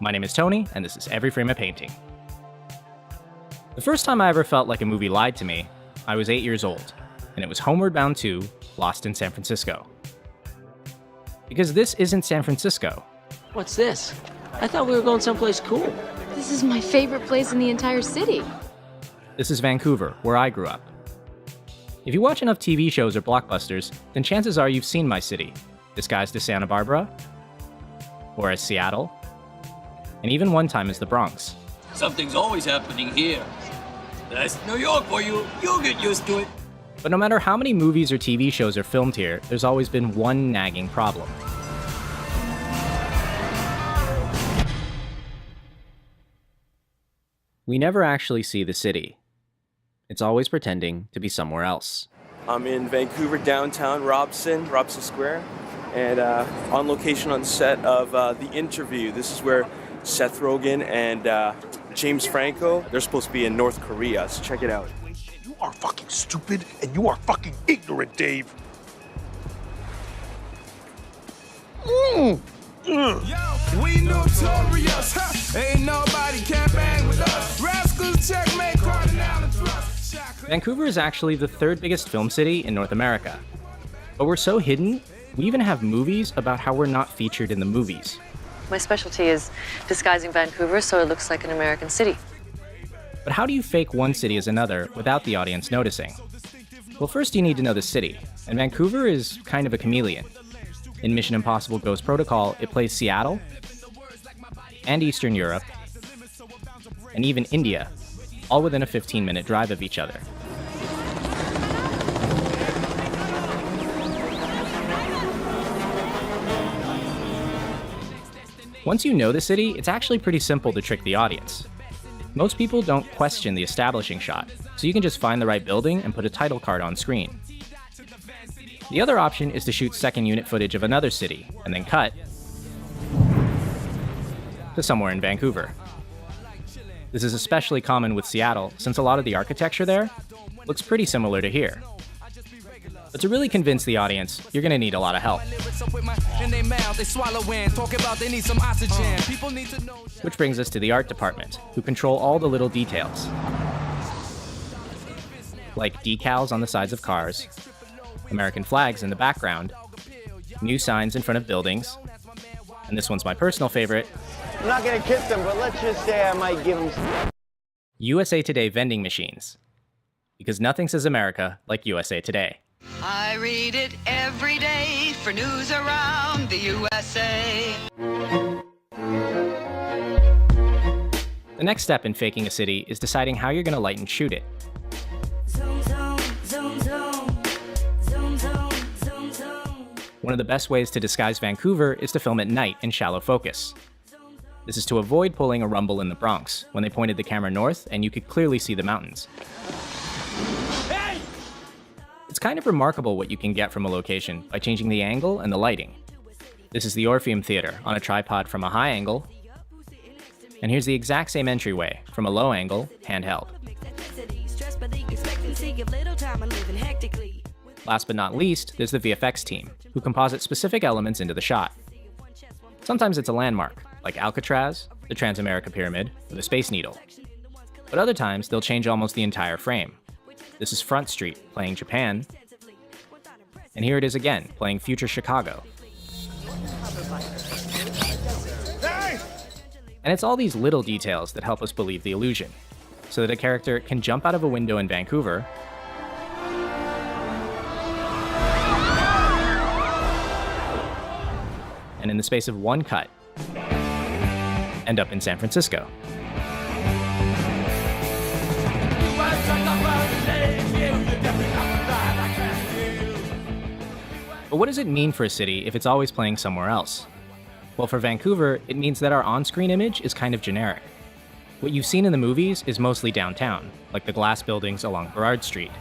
My name is Tony, and this is Every Frame a Painting. The first time I ever felt like a movie lied to me, I was 8 years old, and it was Homeward Bound 2, Lost in San Francisco. Because this isn't San Francisco. What's this? I thought we were going someplace cool. This is my favorite place in the entire city. This is Vancouver, where I grew up. If you watch enough TV shows or blockbusters, then chances are you've seen my city, disguised as Santa Barbara, or as Seattle, and even one time as the Bronx. Something's always happening here. That's New York for you. You'll get used to it. But no matter how many movies or TV shows are filmed here, there's always been one nagging problem. We never actually see the city. It's always pretending to be somewhere else. I'm in Vancouver, downtown, Robson Square, and on location on set of The Interview. This is where Seth Rogen and James Franco, they're supposed to be in North Korea, so check it out. You are fucking stupid, and you are fucking ignorant, Dave. Yo, we notorious, huh? Ain't nobody can bang with us. Rascals, checkmate, cardinal and thrust. Vancouver is actually the third biggest film city in North America. But we're so hidden, we even have movies about how we're not featured in the movies. My specialty is disguising Vancouver so it looks like an American city. But how do you fake one city as another without the audience noticing? Well, first you need to know the city, and Vancouver is kind of a chameleon. In Mission Impossible Ghost Protocol, it plays Seattle, and Eastern Europe, and even India, all within a 15-minute drive of each other. Once you know the city, it's actually pretty simple to trick the audience. Most people don't question the establishing shot, so you can just find the right building and put a title card on screen. The other option is to shoot second unit footage of another city, and then cut to somewhere in Vancouver. This is especially common with Seattle, since a lot of the architecture there looks pretty similar to here. But to really convince the audience, you're going to need a lot of help. Which brings us to the art department, who control all the little details. Like decals on the sides of cars, American flags in the background, new signs in front of buildings, and this one's my personal favorite. I'm not gonna kiss them, but let's just say I might give them some. USA Today vending machines. Because nothing says America like USA Today. I read it every day for news around the USA. The next step in faking a city is deciding how you're going to light and shoot it. One of the best ways to disguise Vancouver is to film at night in shallow focus. This is to avoid pulling a rumble in the Bronx, when they pointed the camera north and you could clearly see the mountains. Hey! It's kind of remarkable what you can get from a location by changing the angle and the lighting. This is the Orpheum Theater on a tripod from a high angle, and here's the exact same entryway from a low angle, handheld. Last but not least, there's the VFX team, who composite specific elements into the shot. Sometimes it's a landmark, like Alcatraz, the Transamerica Pyramid, or the Space Needle. But other times, they'll change almost the entire frame. This is Front Street, playing Japan, and here it is again, playing future Chicago. And it's all these little details that help us believe the illusion, so that a character can jump out of a window in Vancouver, and in the space of one cut, end up in San Francisco. But what does it mean for a city if it's always playing somewhere else? Well, for Vancouver, it means that our on-screen image is kind of generic. What you've seen in the movies is mostly downtown, like the glass buildings along Burrard Street,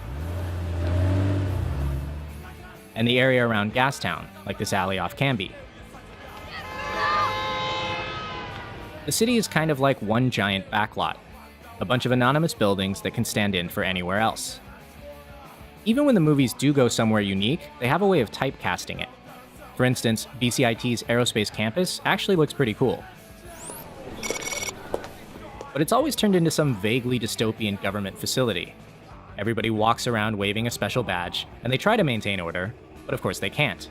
and the area around Gastown, like this alley off Cambie. The city is kind of like one giant backlot, a bunch of anonymous buildings that can stand in for anywhere else. Even when the movies do go somewhere unique, they have a way of typecasting it. For instance, BCIT's aerospace campus actually looks pretty cool. But it's always turned into some vaguely dystopian government facility. Everybody walks around waving a special badge, and they try to maintain order, but of course they can't.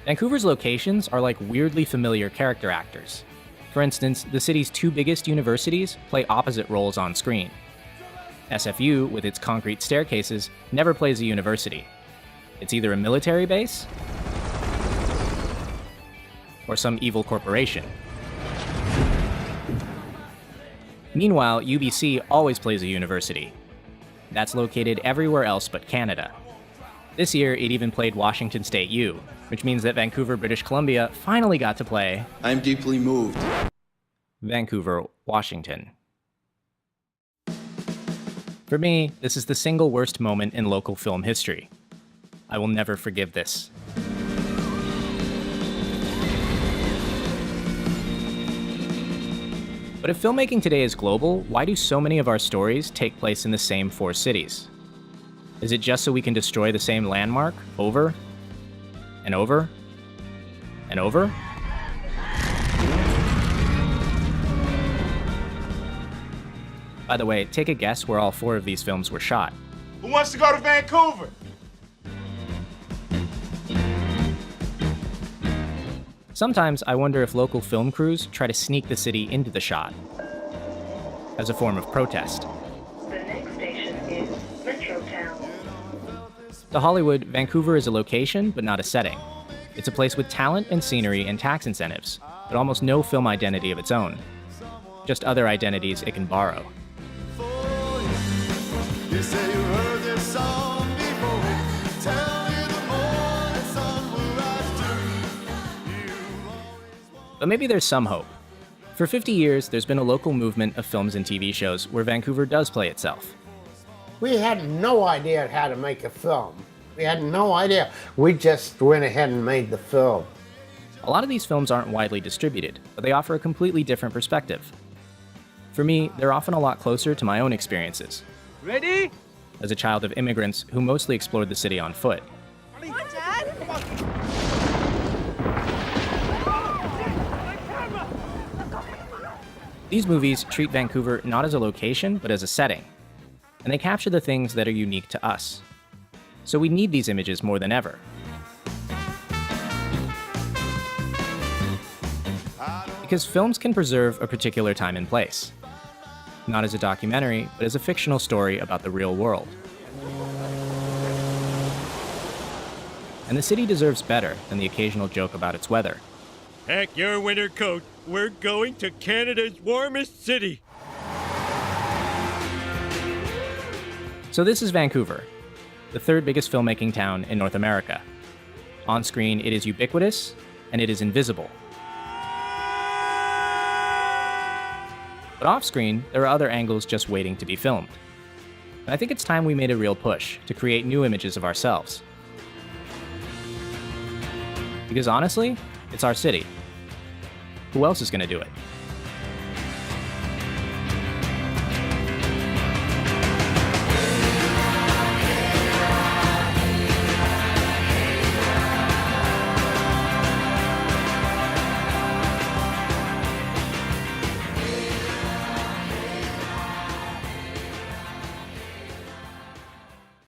Vancouver's locations are like weirdly familiar character actors. For instance, the city's two biggest universities play opposite roles on screen. SFU, with its concrete staircases, never plays a university. It's either a military base or some evil corporation. Meanwhile, UBC always plays a university. That's located everywhere else but Canada. This year, it even played Washington State U, which means that Vancouver, British Columbia finally got to play I'm deeply moved. Vancouver, Washington. For me, this is the single worst moment in local film history. I will never forgive this. But if filmmaking today is global, why do so many of our stories take place in the same four cities? Is it just so we can destroy the same landmark over and over and over? By the way, take a guess where all four of these films were shot. Who wants to go to Vancouver? Sometimes I wonder if local film crews try to sneak the city into the shot as a form of protest. The next station is Metrotown. To Hollywood, Vancouver is a location, but not a setting. It's a place with talent and scenery and tax incentives, but almost no film identity of its own. Just other identities it can borrow. But maybe there's some hope. For 50 years, there's been a local movement of films and TV shows where Vancouver does play itself. We had no idea how to make a film. We had no idea. We just went ahead and made the film. A lot of these films aren't widely distributed, but they offer a completely different perspective. For me, they're often a lot closer to my own experiences. Ready? As a child of immigrants who mostly explored the city on foot. Come on, Dad. These movies treat Vancouver not as a location, but as a setting. And they capture the things that are unique to us. So we need these images more than ever. Because films can preserve a particular time and place. Not as a documentary, but as a fictional story about the real world. And the city deserves better than the occasional joke about its weather. Pack your winter coat. We're going to Canada's warmest city. So this is Vancouver, the third biggest filmmaking town in North America. On screen, it is ubiquitous, and it is invisible. But off screen, there are other angles just waiting to be filmed. And I think it's time we made a real push to create new images of ourselves. Because honestly, it's our city. Who else is going to do it?